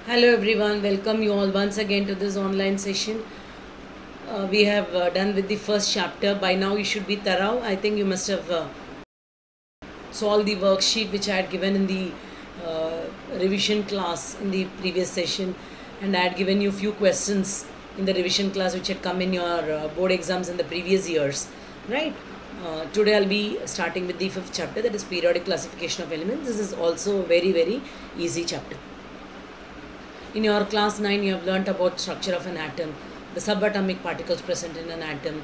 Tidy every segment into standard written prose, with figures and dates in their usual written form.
Hello everyone, welcome you all once again to this online session. We have done with the first chapter. By now you should be thorough. I think you must have solved the worksheet which I had given in the revision class in the previous session, and I had given you a few questions in the revision class which had come in your board exams in the previous years, right? Today I'll be starting with the fifth chapter, that is periodic classification of elements. This is also a very easy chapter. In your class 9, you have learnt about structure of an atom, the subatomic particles present in an atom,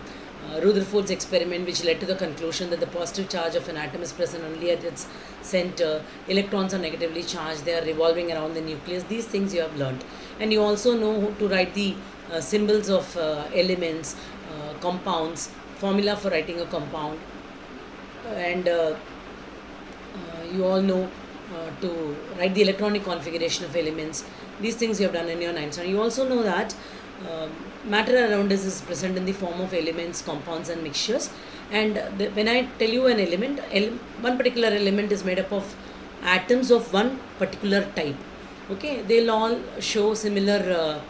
Rutherford's experiment which led to the conclusion that the positive charge of an atom is present only at its center, electrons are negatively charged, they are revolving around the nucleus. These things you have learnt. And you also know to write the symbols of elements, compounds, formula for writing a compound, and you all know to write the electronic configuration of elements. These things you have done in your 9th standard. You also know that matter around us is present in the form of elements, compounds and mixtures. And when I tell you an element, one particular element is made up of atoms of one particular type. Okay, they'll all show similar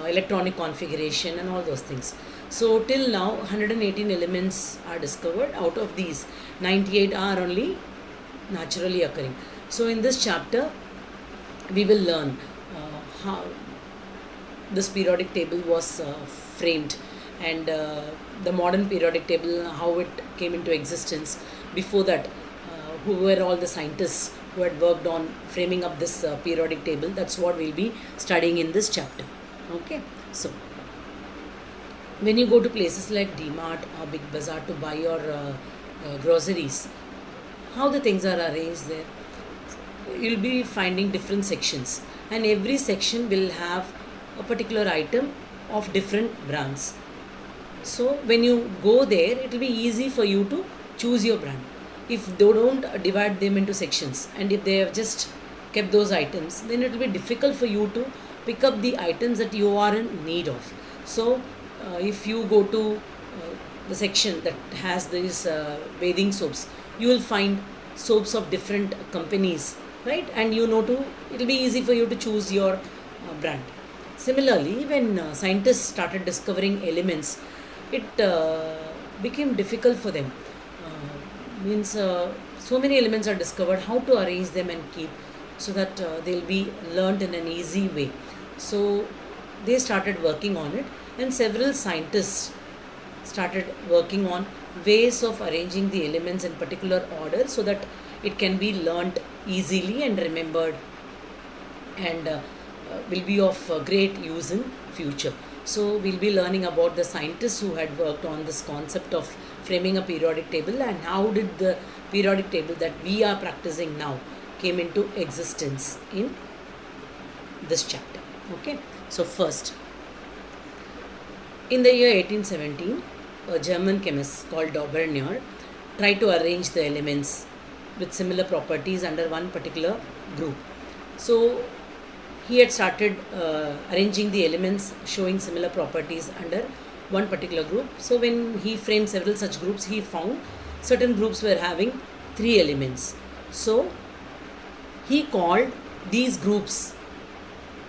electronic configuration and all those things. So till now 118 elements are discovered. Out of these 98 are only naturally occurring. So in this chapter we will learn how this periodic table was framed, and the modern periodic table, how it came into existence. Before that, who were all the scientists who had worked on framing up this periodic table. That's what we'll be studying in this chapter. Okay, so when you go to places like DMart or Big Bazaar to buy your groceries, how the things are arranged there, you'll be finding different sections, and every section will have a particular item of different brands. So when you go there, it will be easy for you to choose your brand. If they don't divide them into sections, and if they have just kept those items, then it will be difficult for you to pick up the items that you are in need of. So if you go to the section that has these bathing soaps, you will find soaps of different companies, right? And you know to, it will be easy for you to choose your brand. Similarly, when scientists started discovering elements, it became difficult for them. So many elements are discovered, how to arrange them and keep, so that they'll be learnt in an easy way. So they started working on it, and several scientists started working on ways of arranging the elements in particular order so that it can be learnt easily and remembered, and will be of great use in future. So we'll be learning about the scientists who had worked on this concept of framing a periodic table, and how did the periodic table that we are practicing now came into existence in this chapter. Okay, so first, in the year 1817, a German chemist called Daubernier tried to arrange the elements with similar properties under one particular group. So he had started arranging the elements showing similar properties under one particular group. So when he framed several such groups, he found certain groups were having 3 elements. So he called these groups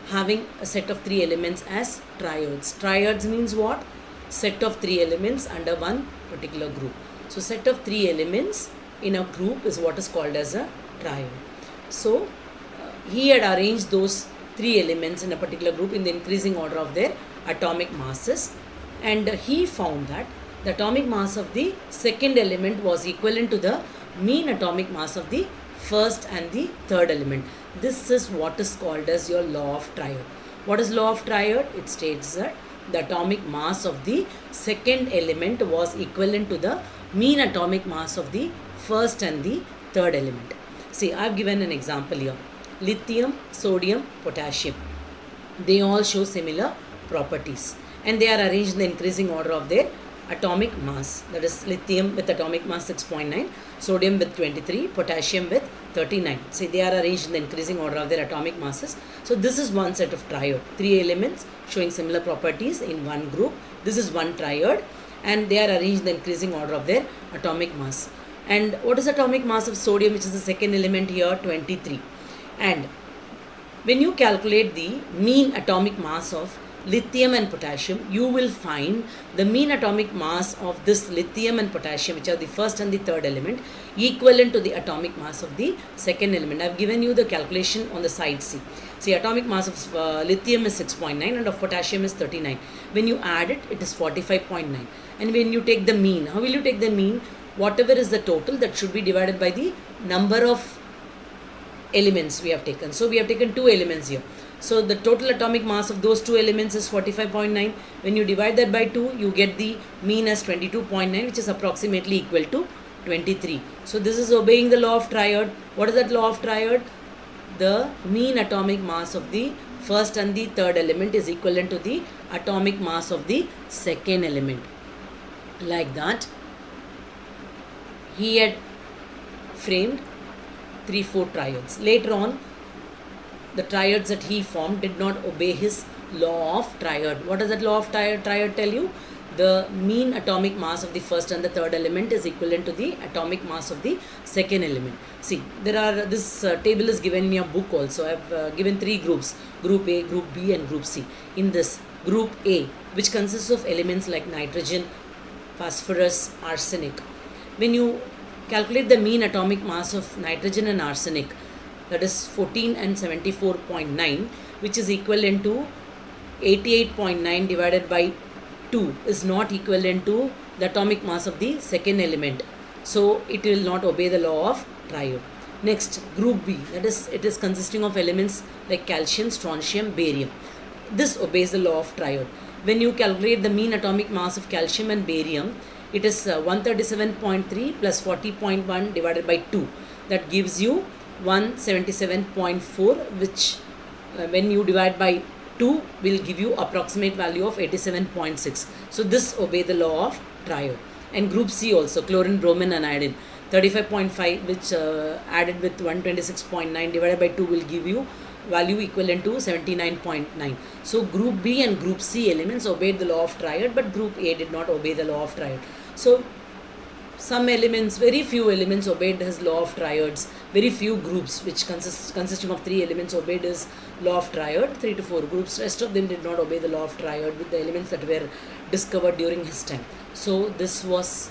having a set of 3 elements as triads. Triads means what? Set of 3 elements under one particular group. So set of 3 elements in a group is what is called as a triad. So he had arranged those 3 elements in a particular group in the increasing order of their atomic masses, and he found that the atomic mass of the second element was equivalent to the mean atomic mass of the first and the third element. This is what is called as your law of triad. What is law of triad? It states that the atomic mass of the second element was equivalent to the mean atomic mass of the first and the third element. See, I have given an example here. Lithium, sodium, potassium, they all show similar properties, and they are arranged in the increasing order of their atomic mass. That is, lithium with atomic mass 6.9, sodium with 23, potassium with 39. See, they are arranged in the increasing order of their atomic masses. So this is one set of triad, 3 elements showing similar properties in one group. This is one triad, and they are arranged in the increasing order of their atomic mass. And what is atomic mass of sodium, which is the second element here? 23. And When you calculate the mean atomic mass of lithium and potassium, you will find the mean atomic mass of this lithium and potassium, which are the first and the third element, equivalent to the atomic mass of the second element. I have given you the calculation on the side C. See, atomic mass of lithium is 6.9 and of potassium is 39. When you add it, it is 45.9. And when you take the mean, how will you take the mean? Whatever is the total, that should be divided by the number of elements we have taken. So we have taken 2 elements here. So the total atomic mass of those 2 elements is 45.9. When you divide that by 2, you get the mean as 22.9, which is approximately equal to 23. So this is obeying the law of triad. What is that law of triad? The mean atomic mass of the first and the third element is equivalent to the atomic mass of the second element. Like that, he had framed 3-4 triads. Later on, the triads that he formed did not obey his law of triad. What does that law of triad tell you? The mean atomic mass of the first and the third element is equivalent to the atomic mass of the second element. See, there are this table is given in your book also. I have given 3 groups: Group A, Group B and Group C. In this Group A, which consists of elements like nitrogen, phosphorus, arsenic. When you calculate the mean atomic mass of nitrogen and arsenic, that is 14 and 74.9, which is equivalent to 88.9 divided by 2 is not equivalent to the atomic mass of the second element. So it will not obey the law of triad. Next, Group B, that is, it is consisting of elements like calcium, strontium, barium. This obeys the law of triad. When you calculate the mean atomic mass of calcium and barium, it is 137.3 plus 40.1 divided by 2. That gives you 177.4, which when you divide by 2 will give you approximate value of 87.6. So this obey the law of triad. And Group C also, chlorine, bromine and iodine, 35.5, which added with 126.9 divided by 2 will give you value equivalent to 79.9. So Group B and Group C elements obeyed the law of triad, but Group A did not obey the law of triad. So some elements, very few elements obeyed his law of triads. Very few groups, which consisting of 3 elements, obeyed his law of triad. 3 to 4 groups. Rest of them did not obey the law of triad with the elements that were discovered during his time. So this was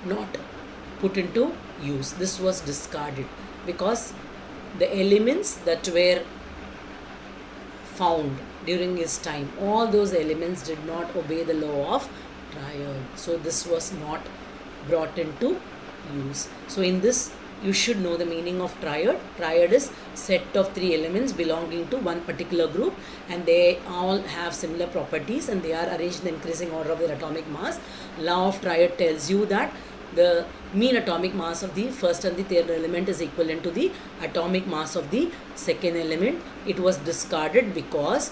not put into use. This was discarded because the elements that were found during his time, all those elements did not obey the law of triad. So this was not brought into use. So in this, you should know the meaning of triad. Triad is set of 3 elements belonging to one particular group, and they all have similar properties and they are arranged in the increasing order of their atomic mass. Law of triad tells you that the mean atomic mass of the first and the third element is equivalent to the atomic mass of the second element. It was discarded because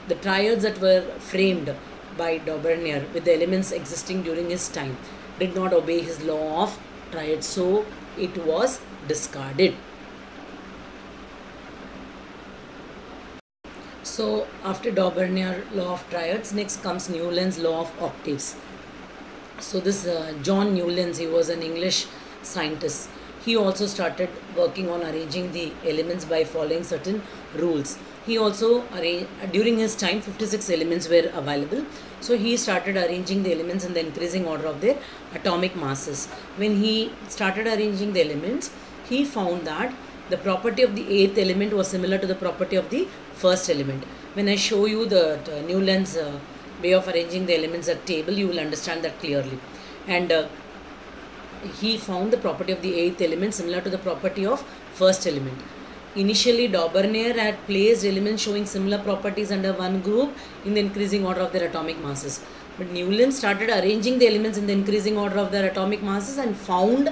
the triads that were framed by Daubernier with the elements existing during his time did not obey his law of triad, so it was discarded. So after Daubernier law of triads, next comes Newland's law of octaves. So this John Newlands, he was an English scientist. He also started working on arranging the elements by following certain rules. He also arranged, during his time 56 elements were available. So he started arranging the elements in the increasing order of their atomic masses. When he started arranging the elements, he found that the property of the 8th element was similar to the property of the first element. When I show you the Newland's way of arranging the elements at table, you will understand that clearly. And he found the property of the 8th element similar to the property of first element. Initially, Daubernier had placed elements showing similar properties under one group in the increasing order of their atomic masses. But Newland started arranging the elements in the increasing order of their atomic masses and found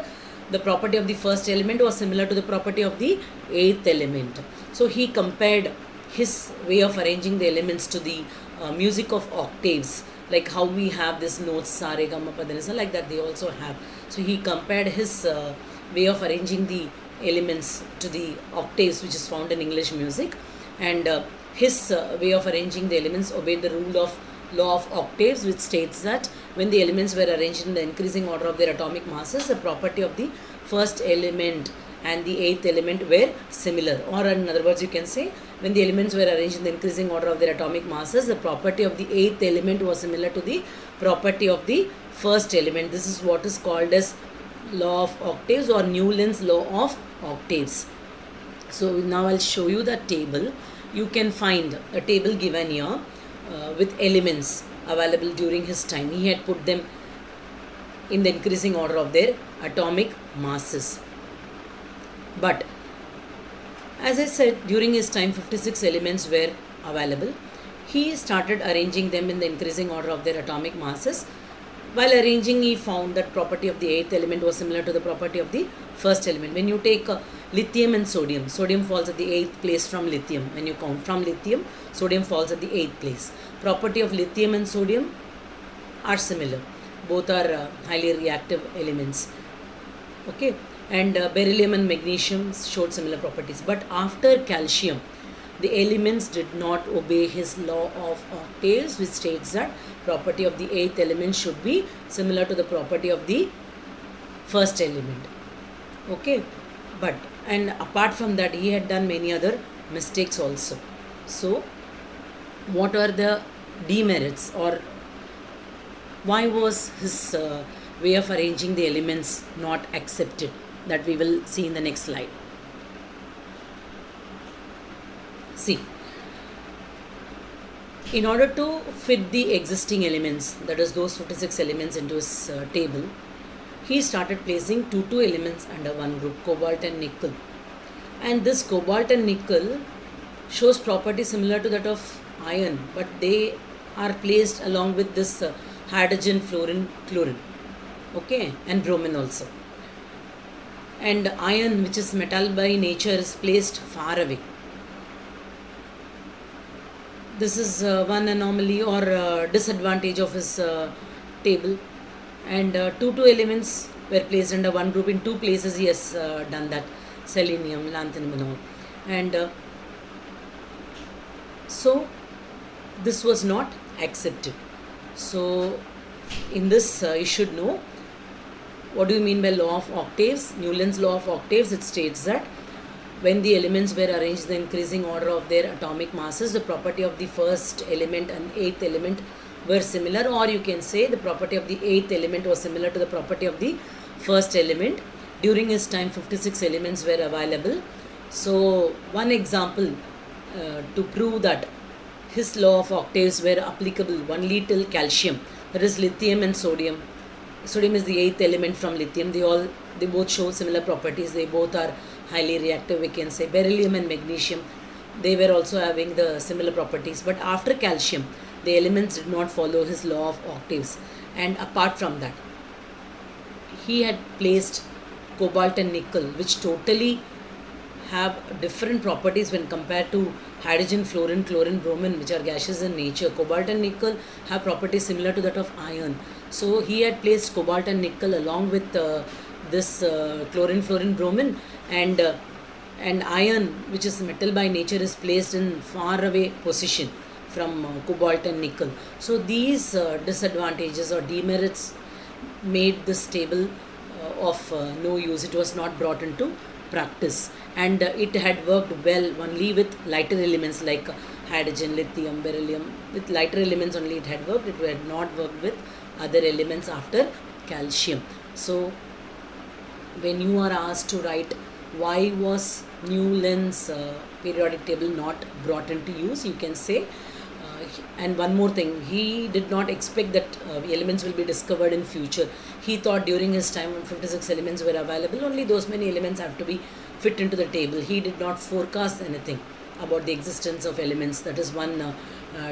the property of the first element was similar to the property of the 8th element. So he compared his way of arranging the elements to the music of octaves, like how we have this notes sa re ga ma pa da ni sa, like that they also have. So he compared his way of arranging the elements to the octaves which is found in English music, and his way of arranging the elements obeyed the rule of law of octaves, which states that when the elements were arranged in the increasing order of their atomic masses, the property of the first element and the eighth element were similar, or in other words you can say when the elements were arranged in the increasing order of their atomic masses, the property of the eighth element was similar to the property of the first element. This is what is called as law of octaves or Newland's law of octaves. So now I'll show you the table. You can find a table given here with elements available during his time. He had put them in the increasing order of their atomic masses. But as I said, during his time 56 elements were available. He started arranging them in the increasing order of their atomic masses. While arranging, he found that property of the eighth element was similar to the property of the first element. When you take lithium and sodium, sodium falls at the eighth place from lithium. When you count from lithium, sodium falls at the eighth place. Property of lithium and sodium are similar. Both are highly reactive elements. Okay, and beryllium and magnesium showed similar properties. But after calcium, the elements did not obey his law of octaves, which states that property of the eighth element should be similar to the property of the first element. Okay, but and apart from that, he had done many other mistakes also. So what are the demerits, or why was his way of arranging the elements not accepted? That we will see in the next slide. See, in order to fit the existing elements, that is those 56 elements, into his table, he started placing two elements under one group, cobalt and nickel. And this cobalt and nickel shows property similar to that of iron, but they are placed along with this hydrogen, fluorine, chlorine, okay, and bromine also. And iron, which is metal by nature, is placed far away. This is one anomaly or disadvantage of his table. And two elements were placed under one group. In two places he has done that, selenium, lanthanum and all. And so this was not accepted. So in this you should know, what do you mean by law of octaves? Newland's law of octaves, it states that when the elements were arranged in the increasing order of their atomic masses, the property of the first element and eighth element were similar, or you can say the property of the eighth element was similar to the property of the first element. During his time 56 elements were available. So one example to prove that his law of octaves were applicable only till calcium, that is lithium and sodium. Sodium is the eighth element from lithium. They both show similar properties. They both are highly reactive, we can say. Beryllium and magnesium, they were also having the similar properties. But after calcium, the elements did not follow his law of octaves. And apart from that, he had placed cobalt and nickel, which totally have different properties when compared to hydrogen, fluorine, chlorine, bromine, which are gaseous in nature. Cobalt and nickel have properties similar to that of iron. So he had placed cobalt and nickel along with this chlorine, fluorine, bromine, and iron, which is metal by nature, is placed in far away position from cobalt and nickel. So these disadvantages or demerits made this table of no use. It was not brought into practice, and it had worked well only with lighter elements like hydrogen, lithium, beryllium. With lighter elements only it had worked. It had not worked with other elements after calcium. So when you are asked to write why was Newland's periodic table not brought into use, you can say, and one more thing, he did not expect that elements will be discovered in future. He thought during his time when 56 elements were available, only those many elements have to be fit into the table. He did not forecast anything about the existence of elements. That is one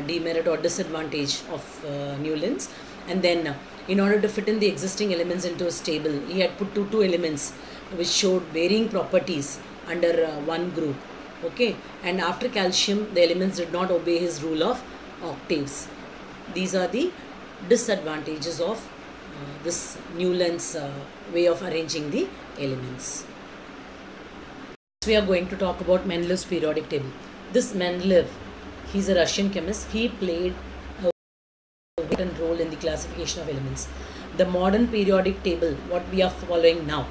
demerit or disadvantage of Newland's. And then in order to fit in the existing elements into his table, he had put two elements which showed varying properties under one group. Okay, and after calcium, the elements did not obey his rule of octaves. These are the disadvantages of this Newland's way of arranging the elements. We are going to talk about Mendelev's periodic table. This Mendeleev, he's a Russian chemist. He played a important role in the classification of elements. The modern periodic table, what we are following now,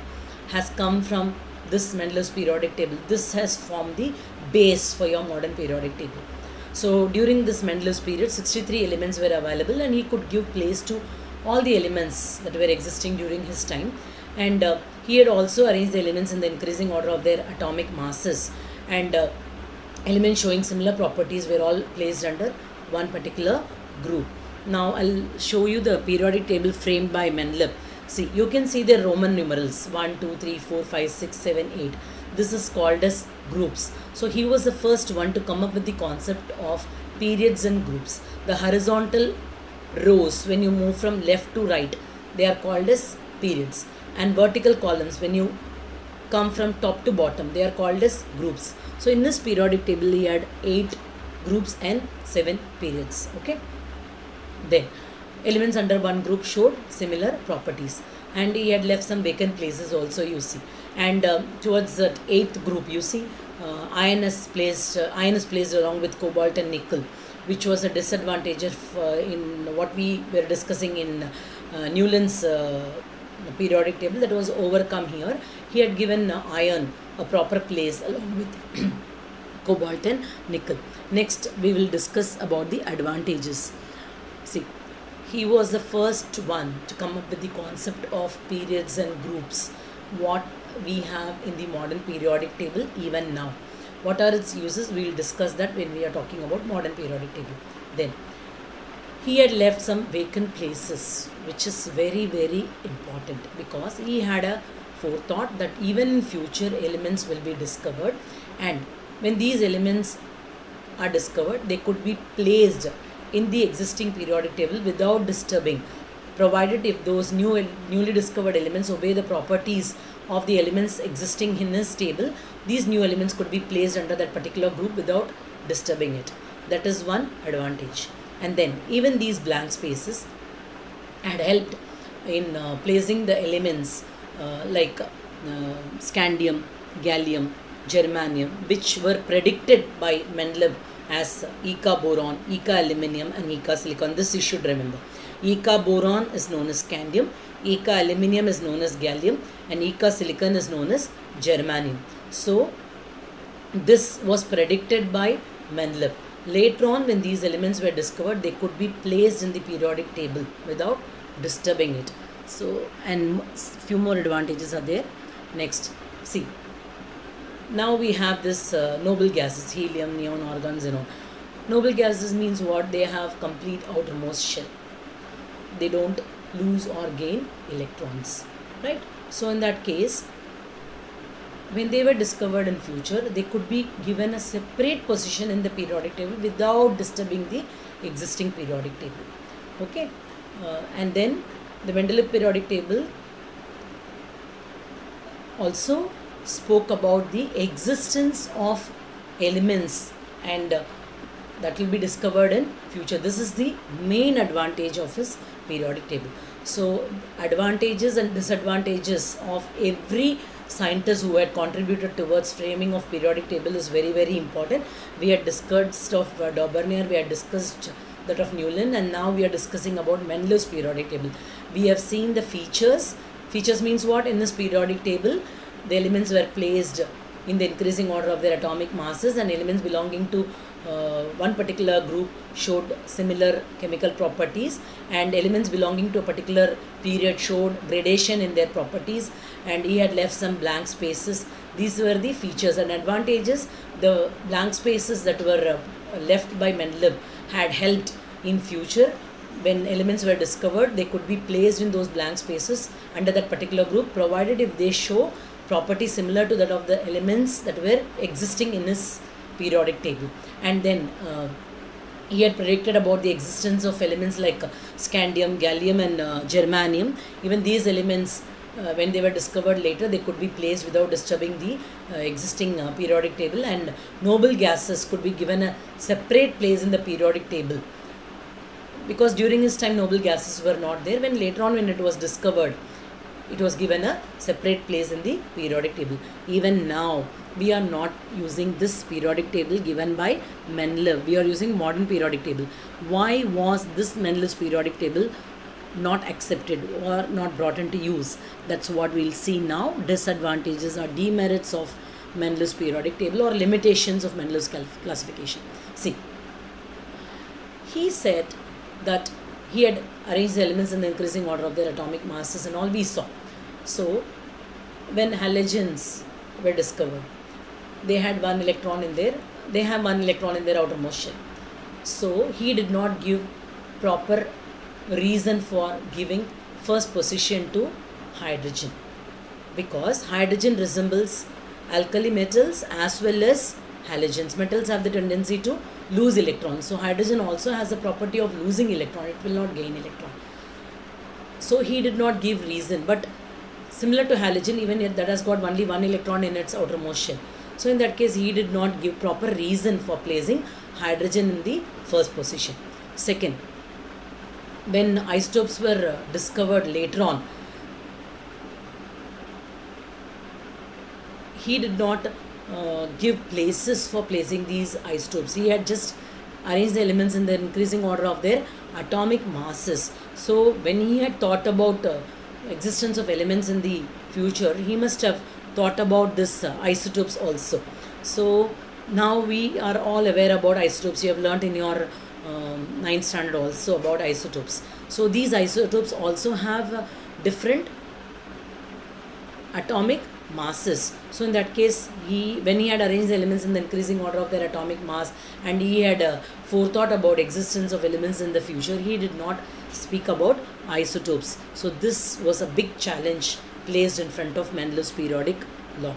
has come from this Mendel's periodic table. This has formed the base for your modern periodic table. So during this Mendel's period, 63 elements were available, and he could give place to all the elements that were existing during his time. And he had also arranged the elements in the increasing order of their atomic masses, and elements showing similar properties were all placed under one particular group. Now I'll show you the periodic table framed by Mendeleev. See, you can see the Roman numerals 1, 2, 3, 4, 5, 6, 7, 8. This is called as groups. So he was the first one to come up with the concept of periods and groups. The horizontal rows, when you move from left to right, they are called as periods. And vertical columns, when you come from top to bottom, they are called as groups. So in this periodic table, he had 8 groups and 7 periods. Okay. Then elements under one group showed similar properties, and he had left some vacant places also, you see. And towards the 8th group, you see, iron is placed along with cobalt and nickel, which was a disadvantage in what we were discussing in Newland's periodic table. That was overcome here. He had given iron a proper place along with cobalt and nickel. Next, we will discuss about the advantages. See, he was the first one to come up with the concept of periods and groups, what we have in the modern periodic table even now. What are its uses? We will discuss that when we are talking about modern periodic table. Then, he had left some vacant places, which is very, very important, because he had a forethought that even in future elements will be discovered, and when these elements are discovered, they could be placed in the existing periodic table without disturbing, provided if those newly discovered elements obey the properties of the elements existing in this table, these new elements could be placed under that particular group without disturbing it. That is one advantage. And then even these blank spaces had helped in placing the elements like scandium, gallium, germanium, which were predicted by Mendeleev as Eka boron, Eka aluminium, and Eka silicon. This you should remember. Eka boron is known as scandium, Eka aluminium is known as gallium, and Eka silicon is known as germanium. So this was predicted by Mendeleev. Later on, when these elements were discovered, they could be placed in the periodic table without disturbing it. So, and few more advantages are there. Next, see, now we have this noble gases, helium, neon, argon, xenon. Noble gases means what? They have complete outermost shell. They don't lose or gain electrons, right? So in that case, when they were discovered in future, they could be given a separate position in the periodic table without disturbing the existing periodic table. Okay, and then the Mendeleev periodic table also spoke about the existence of elements, and that will be discovered in future. This is the main advantage of his periodic table. So advantages and disadvantages of every scientist who had contributed towards framing of periodic table is very, very important. We had discussed of Daubernier, we had discussed that of Newland, and now we are discussing about Mendeleev's periodic table. We have seen the features. Features means what? In this periodic table, the elements were placed in the increasing order of their atomic masses, and elements belonging to one particular group showed similar chemical properties, and elements belonging to a particular period showed gradation in their properties, and he had left some blank spaces. These were the features. And advantages: the blank spaces that were left by Mendeleev had helped in future. When elements were discovered, they could be placed in those blank spaces under that particular group, provided if they show properties similar to that of the elements that were existing in his periodic table. And then he had predicted about the existence of elements like scandium, gallium, and germanium. Even these elements, when they were discovered later, they could be placed without disturbing the existing periodic table, and noble gases could be given a separate place in the periodic table, because during his time noble gases were not there. When later on, when it was discovered, it was given a separate place in the periodic table. Even now, we are not using this periodic table given by Mendeleev. We are using modern periodic table. Why was this Mendeleev's periodic table not accepted or not brought into use. That's what we'll see now. Disadvantages or demerits of Mendel's periodic table, or limitations of Mendel's classification. See, he said that he had arranged the elements in the increasing order of their atomic masses, and all we saw. So when halogens were discovered, they have one electron in their outermost shell. So he did not give proper reason for giving first position to hydrogen, because hydrogen resembles alkali metals as well as halogens. Metals have the tendency to lose electrons, so hydrogen also has the property of losing electron, it will not gain electron. So he did not give reason, but similar to halogen, even that has got only one electron in its outermost shell. So in that case, he did not give proper reason for placing hydrogen in the first position. Second, when isotopes were discovered later on, he did not give places for placing these isotopes. He had just arranged the elements in the increasing order of their atomic masses. So when he had thought about existence of elements in the future, he must have thought about this isotopes also. So now we are all aware about isotopes. You have learnt in your 9th standard also about isotopes. So these isotopes also have different atomic masses. So in that case, when he had arranged the elements in the increasing order of their atomic mass, and he had forethought about existence of elements in the future, he did not speak about isotopes. So this was a big challenge placed in front of Mendel's periodic law.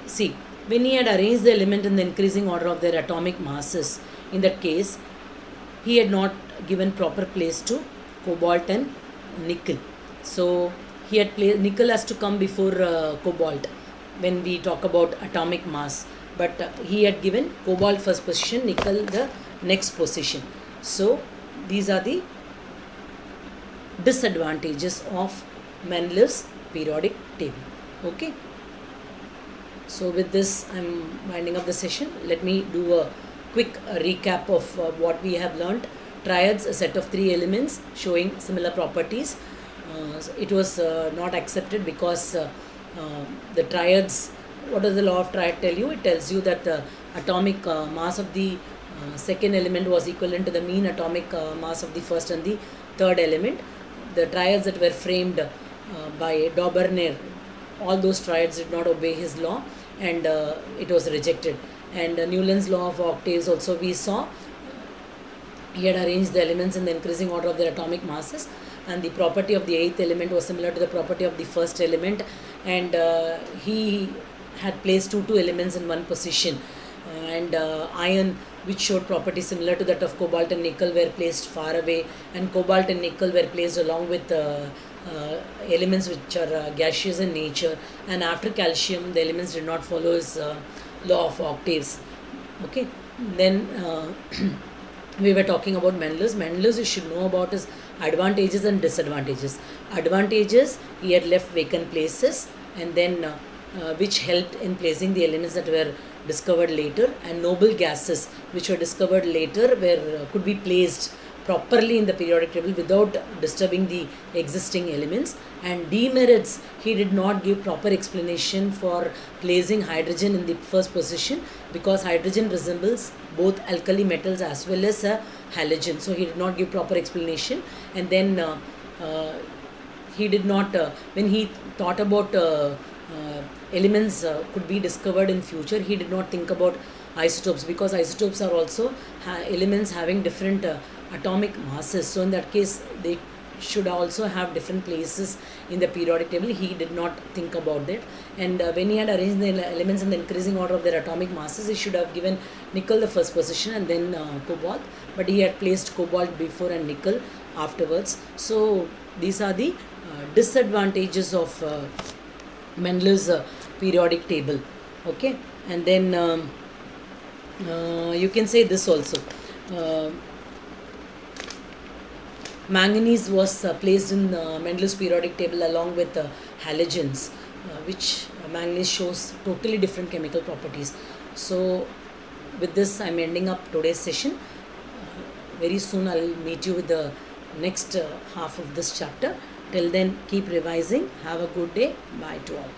See, when he had arranged the element in the increasing order of their atomic masses, in that case, he had not given proper place to cobalt and nickel. So he had placed nickel has to come before cobalt when we talk about atomic mass, but he had given cobalt first position, nickel the next position. So these are the disadvantages of Mendel's periodic table. Okay. So with this, I'm winding up the session. Let me do a quick recap of what we have learnt. Triads, a set of 3 elements showing similar properties. It was not accepted because the triads, what does the law of triad tell you? It tells you that the atomic mass of the second element was equivalent to the mean atomic mass of the first and the third element. The triads that were framed by Dauberner, all those triads did not obey his law, and it was rejected. And Newland's law of octaves also we saw. He had arranged the elements in the increasing order of their atomic masses, and the property of the 8th element was similar to the property of the first element, and he had placed two elements in one position, and iron, which showed properties similar to that of cobalt and nickel, were placed far away, and cobalt and nickel were placed along with elements which are gaseous in nature. And after calcium, the elements did not follow his law of octaves. Okay, then we were talking about Mendel's. Mendel's, you should know about his advantages and disadvantages. Advantages, he had left vacant places, and then which helped in placing the elements that were discovered later, and noble gases which were discovered later could be placed properly in the periodic table without disturbing the existing elements. And demerits, he did not give proper explanation for placing hydrogen in the first position, because hydrogen resembles both alkali metals as well as a halogen. So he did not give proper explanation. And then he did not, when he thought about elements could be discovered in future, he did not think about isotopes, because isotopes are also elements having different atomic masses. So in that case, they should also have different places in the periodic table. He did not think about that. And when he had arranged the elements in the increasing order of their atomic masses, he should have given nickel the first position and then cobalt, but he had placed cobalt before and nickel afterwards. So these are the disadvantages of Mendel's periodic table. Okay, and then you can say this also. Manganese was placed in Mendel's periodic table along with halogens, which manganese shows totally different chemical properties. So with this, I'm ending up today's session. Very soon I'll meet you with the next half of this chapter. Till then, keep revising. Have a good day. Bye to all.